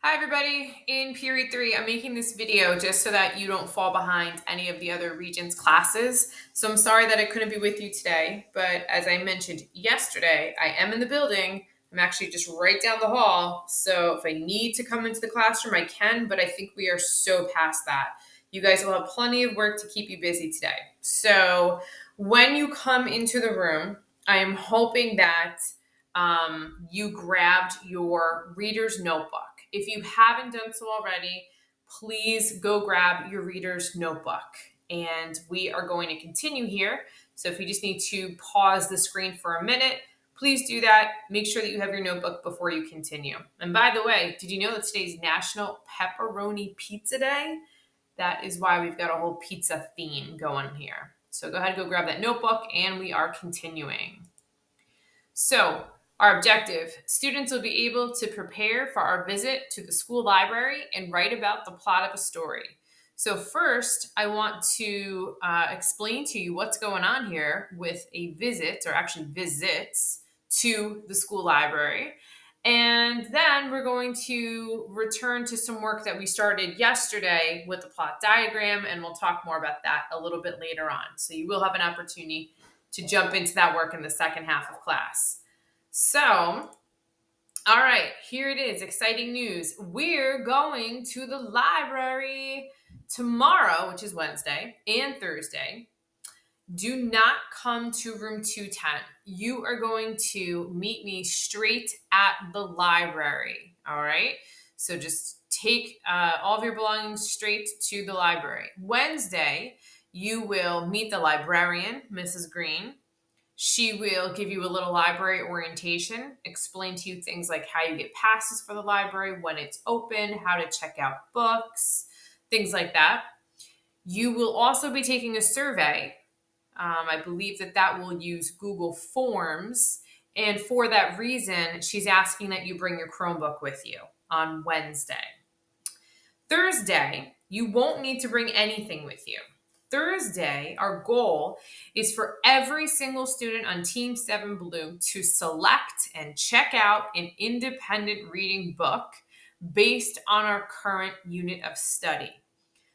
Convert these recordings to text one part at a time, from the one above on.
Hi everybody, in period 3, I'm making this video just so that you don't fall behind any of the other Regents classes. So I'm sorry that I couldn't be with you today, but as I mentioned yesterday, I am in the building. I'm actually just right down the hall. So if I need to come into the classroom, I can, but I think we are so past that. You guys will have plenty of work to keep you busy today. So when you come into the room, I am hoping that you grabbed your reader's notebook. If you haven't done so already, please go grab your reader's notebook. And we are going to continue here. So if you just need to pause the screen for a minute, please do that. Make sure that you have your notebook before you continue. And by the way, did you know that today's National Pepperoni Pizza Day? That is why we've got a whole pizza theme going here. So go ahead and go grab that notebook, and we are continuing. So, our objective, students will be able to prepare for our visit to the school library and write about the plot of a story. So first, I want to explain to you what's going on here with a visit, or actually visits, to the school library. And then we're going to return to some work that we started yesterday with the plot diagram, and we'll talk more about that a little bit later on. So you will have an opportunity to jump into that work in the second half of class. So, all right, here it is. Exciting news. We're going to the library tomorrow, which is Wednesday, and Thursday. Do not come to room 210. You are going to meet me straight at the library. All right. So just take all of your belongings straight to the library. Wednesday, you will meet the librarian, Mrs. Green. She will give you a little library orientation, explain to you things like how you get passes for the library, when it's open, how to check out books, things like that. You will also be taking a survey. I believe that will use Google Forms. And for that reason, she's asking that you bring your Chromebook with you on Wednesday. Thursday, you won't need to bring anything with you. Thursday, our goal is for every single student on Team 7 Blue to select and check out an independent reading book based on our current unit of study.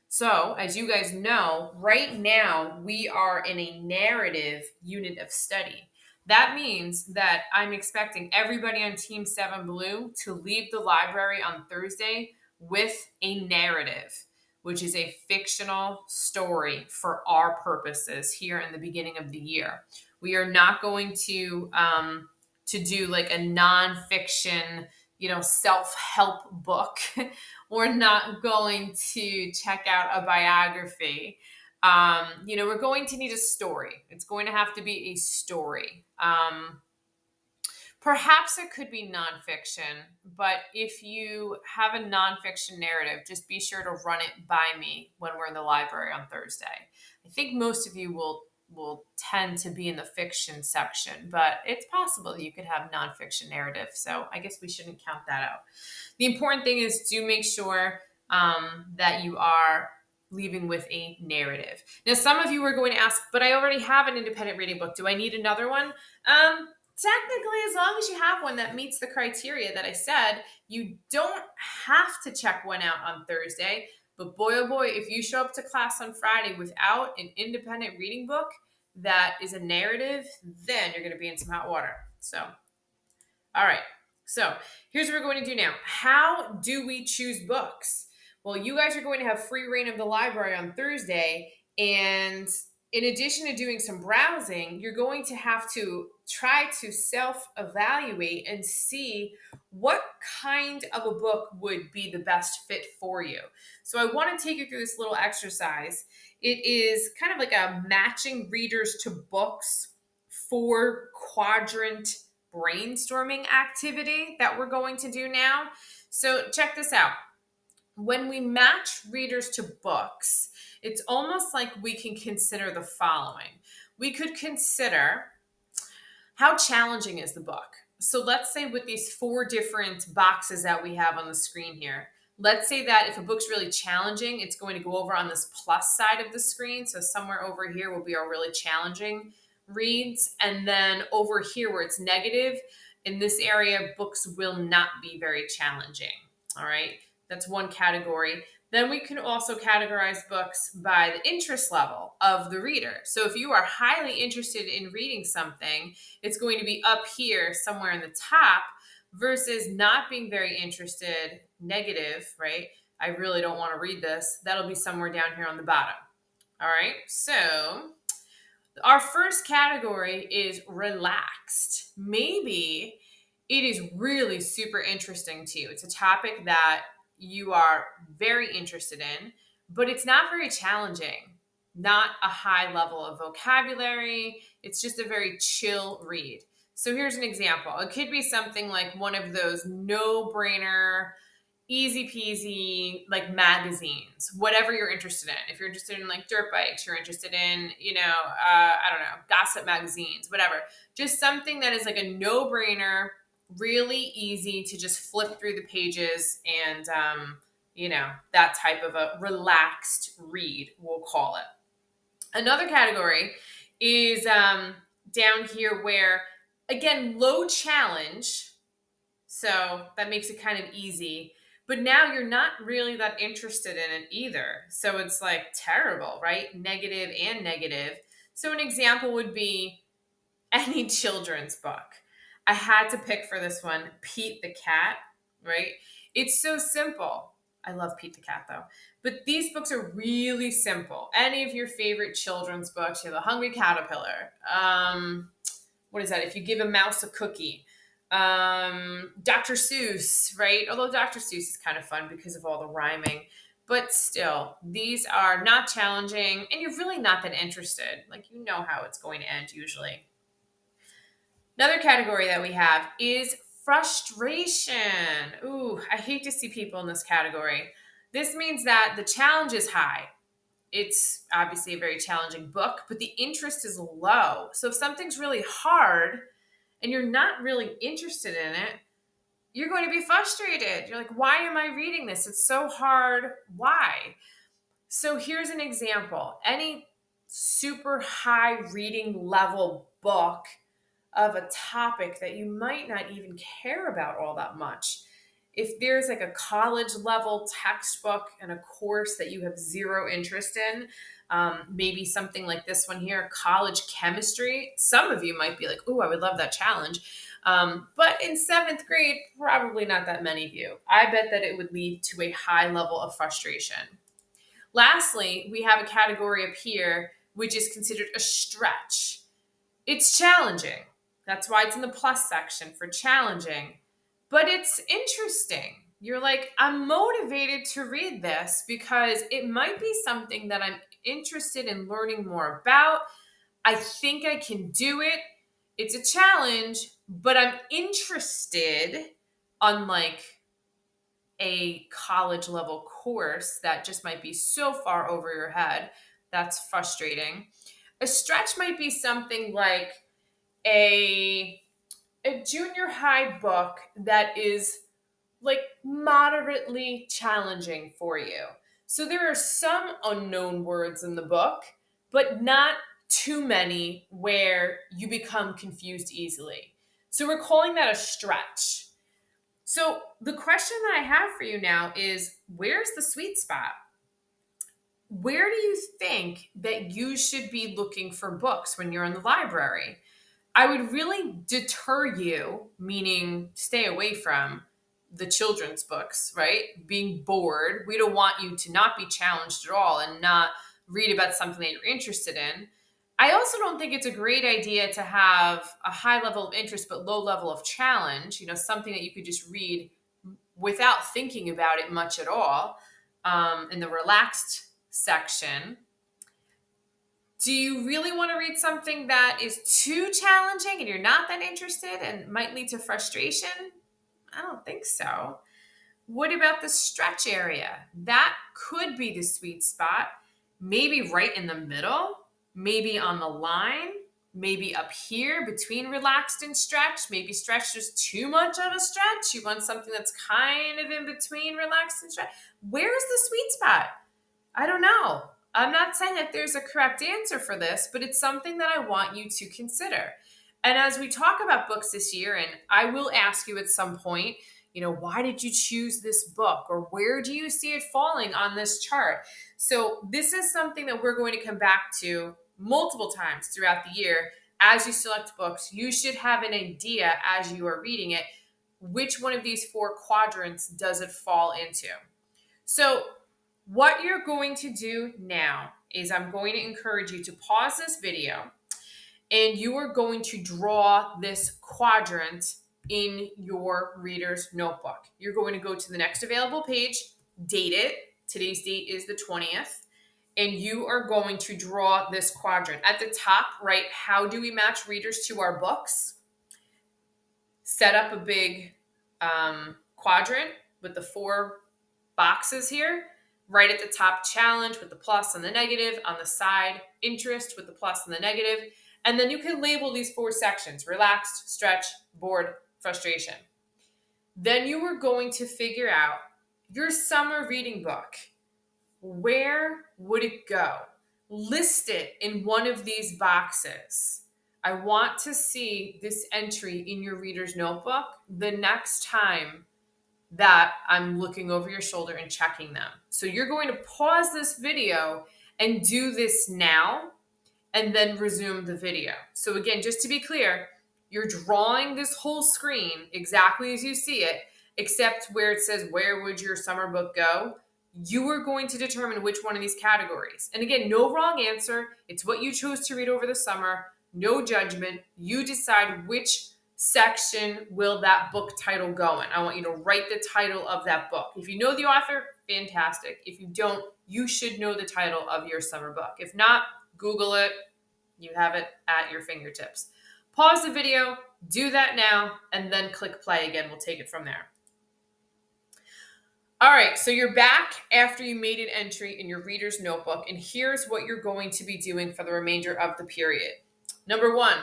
So, as you guys know, right now we are in a narrative unit of study. That means that I'm expecting everybody on Team 7 Blue to leave the library on Thursday with a narrative, which is a fictional story for our purposes here in the beginning of the year. We are not going to do like a nonfiction, self-help book. We're not going to check out a biography. We're going to need a story. It's going to have to be a story. Perhaps it could be nonfiction, but if you have a nonfiction narrative, just be sure to run it by me when we're in the library on Thursday. I think most of you will tend to be in the fiction section, but it's possible that you could have nonfiction narrative. So I guess we shouldn't count that out. The important thing is to make sure that you are leaving with a narrative. Now, some of you are going to ask, but I already have an independent reading book. Do I need another one? Technically, as long as you have one that meets the criteria that I said, you don't have to check one out on Thursday. But boy, oh boy, if you show up to class on Friday without an independent reading book that is a narrative, then you're going to be in some hot water. So, all right. So, here's what we're going to do now. How do we choose books? Well, you guys are going to have free reign of the library on Thursday, and in addition to doing some browsing, you're going to have to try to self-evaluate and see what kind of a book would be the best fit for you. So I want to take you through this little exercise. It is kind of like a matching readers to books 4-quadrant brainstorming activity that we're going to do now. So check this out. When we match readers to books, it's almost like we can consider the following. We could consider how challenging is the book. So let's say with these 4 different boxes that we have on the screen here, let's say that if a book's really challenging, it's going to go over on this plus side of the screen. So somewhere over here will be our really challenging reads. And then over here where it's negative, in this area, books will not be very challenging. All right. That's one category. Then we can also categorize books by the interest level of the reader. So if you are highly interested in reading something, it's going to be up here somewhere in the top versus not being very interested, negative, right? I really don't want to read this. That'll be somewhere down here on the bottom. All right. So our first category is relaxed. Maybe it is really super interesting to you. It's a topic that you are very interested in, but it's not very challenging, not a high level of vocabulary. It's just a very chill read. So here's an example. It could be something like one of those no brainer, easy peasy like magazines, whatever you're interested in. If you're interested in like dirt bikes, you're interested in, I don't know, gossip magazines, whatever. Just something that is like a no brainer, really easy to just flip through the pages and, that type of a relaxed read, we'll call it. Another category is down here where, again, low challenge, so that makes it kind of easy. But now you're not really that interested in it either. So it's like terrible, right? Negative and negative. So an example would be any children's book. I had to pick for this one Pete the Cat, right? It's so simple. I love Pete the Cat though. But these books are really simple. Any of your favorite children's books, The Hungry Caterpillar. What is that? If you give a mouse a cookie. Dr. Seuss, right? Although Dr. Seuss is kind of fun because of all the rhyming. But still, these are not challenging and you're really not that interested. Like, you know how it's going to end usually. Another category that we have is frustration. Ooh, I hate to see people in this category. This means that the challenge is high. It's obviously a very challenging book, but the interest is low. So if something's really hard and you're not really interested in it, you're going to be frustrated. You're like, why am I reading this? It's so hard. Why? So here's an example. Any super high reading level book of a topic that you might not even care about all that much. If there's like a college level textbook and a course that you have zero interest in, maybe something like this one here, college chemistry, some of you might be like, "Ooh, I would love that challenge." But in seventh grade, probably not that many of you. I bet that it would lead to a high level of frustration. Lastly, we have a category up here, which is considered a stretch. It's challenging. That's why it's in the plus section for challenging, but it's interesting. You're like, I'm motivated to read this because it might be something that I'm interested in learning more about. I think I can do it. It's a challenge, but I'm interested, unlike a college level course that just might be so far over your head. That's frustrating. A stretch might be something like a junior high book that is like moderately challenging for you. So there are some unknown words in the book, but not too many where you become confused easily. So we're calling that a stretch. So the question that I have for you now is, where's the sweet spot? Where do you think that you should be looking for books when you're in the library? I would really deter you, meaning stay away from the children's books, right? Being bored. We don't want you to not be challenged at all and not read about something that you're interested in. I also don't think it's a great idea to have a high level of interest but low level of challenge, something that you could just read without thinking about it much at all, in the relaxed section. Do you really want to read something that is too challenging and you're not that interested and might lead to frustration? I don't think so. What about the stretch area? That could be the sweet spot. Maybe right in the middle, maybe on the line, maybe up here between relaxed and stretch. Maybe stretch is too much of a stretch. You want something that's kind of in between relaxed and stretch. Where's the sweet spot? I don't know. I'm not saying that there's a correct answer for this, but it's something that I want you to consider. And as we talk about books this year, and I will ask you at some point, why did you choose this book, or where do you see it falling on this chart? So this is something that we're going to come back to multiple times throughout the year. As you select books, you should have an idea as you are reading it, which one of these 4 quadrants does it fall into. So what you're going to do now is I'm going to encourage you to pause this video, and you are going to draw this quadrant in your reader's notebook. You're going to go to the next available page, date it. Today's date is the 20th. And you are going to draw this quadrant. At the top, right, how do we match readers to our books? Set up a big quadrant with the 4 boxes here. Right at the top, challenge with the plus and the negative. On the side, interest with the plus and the negative. And then you can label these 4 sections: relaxed, stretch, bored, frustration. Then you are going to figure out your summer reading book. Where would it go? List it in one of these boxes. I want to see this entry in your reader's notebook the next time that I'm looking over your shoulder and checking them. So you're going to pause this video and do this now, and then resume the video. So again, just to be clear, you're drawing this whole screen exactly as you see it, except where it says, where would your summer book go? You are going to determine which one of these categories. And again, no wrong answer. It's what you chose to read over the summer. No judgment. You decide which section will that book title go in. I want you to write the title of that book. If you know the author, fantastic. If you don't, you should know the title of your summer book. If not, Google it. You have it at your fingertips. Pause the video, do that now, and then click play again. We'll take it from there. All right, so you're back after you made an entry in your reader's notebook, and here's what you're going to be doing for the remainder of the period. Number 1,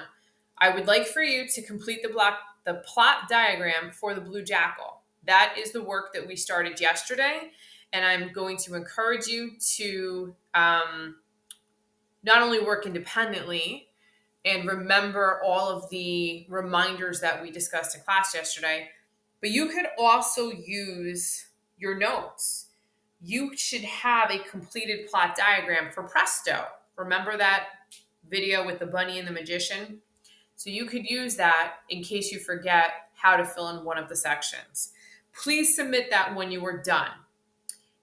I would like for you to complete the plot diagram for the Blue Jackal. That is the work that we started yesterday, and I'm going to encourage you to not only work independently and remember all of the reminders that we discussed in class yesterday, but you could also use your notes. You should have a completed plot diagram for Presto. Remember that video with the bunny and the magician? So you could use that in case you forget how to fill in one of the sections. Please submit that when you are done.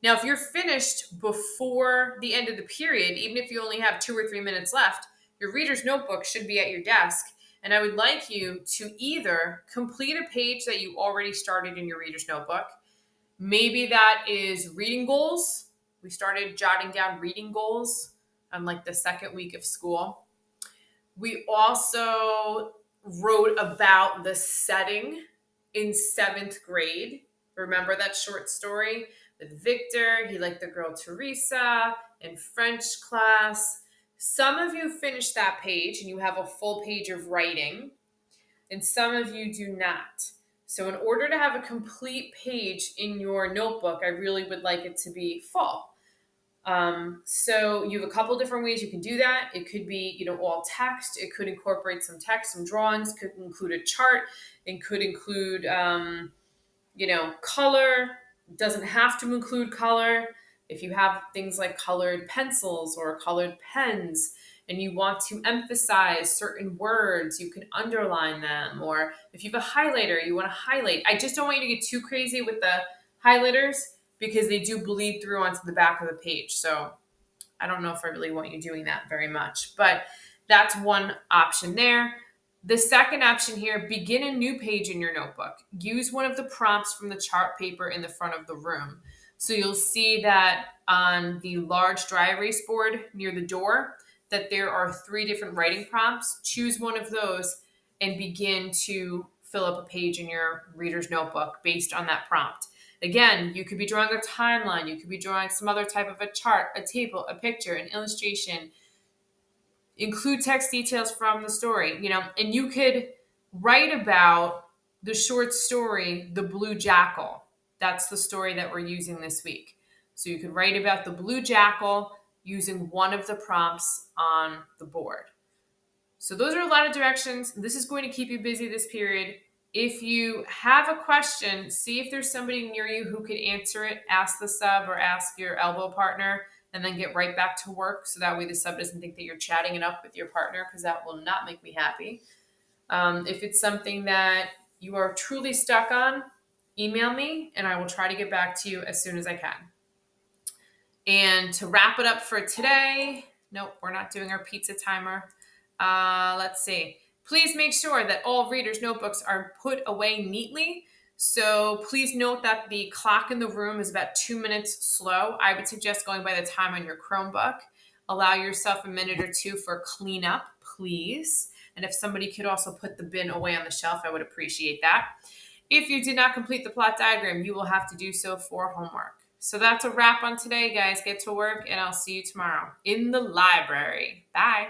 Now, if you're finished before the end of the period, even if you only have 2 or 3 minutes left, your reader's notebook should be at your desk. And I would like you to either complete a page that you already started in your reader's notebook. Maybe that is reading goals. We started jotting down reading goals on like the 2nd week of school. We also wrote about the setting in 7th grade. Remember that short story with Victor? He liked the girl Teresa in French class. Some of you finished that page and you have a full page of writing, and some of you do not. So in order to have a complete page in your notebook, I really would like it to be full. So you have a couple different ways you can do that. It could be, all text. It could incorporate some text, some drawings, could include a chart, and could include, color. It doesn't have to include color. If you have things like colored pencils or colored pens, and you want to emphasize certain words, you can underline them. Or if you have a highlighter, you want to highlight. I just don't want you to get too crazy with the highlighters because they do bleed through onto the back of the page. So I don't know if I really want you doing that very much, but that's one option there. The second option here, begin a new page in your notebook. Use one of the prompts from the chart paper in the front of the room. So you'll see that on the large dry erase board near the door, that there are 3 different writing prompts. Choose one of those and begin to fill up a page in your reader's notebook based on that prompt. Again, you could be drawing a timeline. You could be drawing some other type of a chart, a table, a picture, an illustration. Include text details from the story, and you could write about the short story, The Blue Jackal. That's the story that we're using this week. So you could write about the Blue Jackal using one of the prompts on the board. So those are a lot of directions. This is going to keep you busy this period. If you have a question, see if there's somebody near you who could answer it. Ask the sub or ask your elbow partner, and then get right back to work. So that way the sub doesn't think that you're chatting it up with your partner, because that will not make me happy. If it's something that you are truly stuck on, email me and I will try to get back to you as soon as I can. And to wrap it up for today, nope, we're not doing our pizza timer. Let's see. Please make sure that all readers' notebooks are put away neatly. So please note that the clock in the room is about 2 minutes slow. I would suggest going by the time on your Chromebook. Allow yourself a minute or two for cleanup, please. And if somebody could also put the bin away on the shelf, I would appreciate that. If you did not complete the plot diagram, you will have to do so for homework. So that's a wrap on today, guys. Get to work, and I'll see you tomorrow in the library. Bye.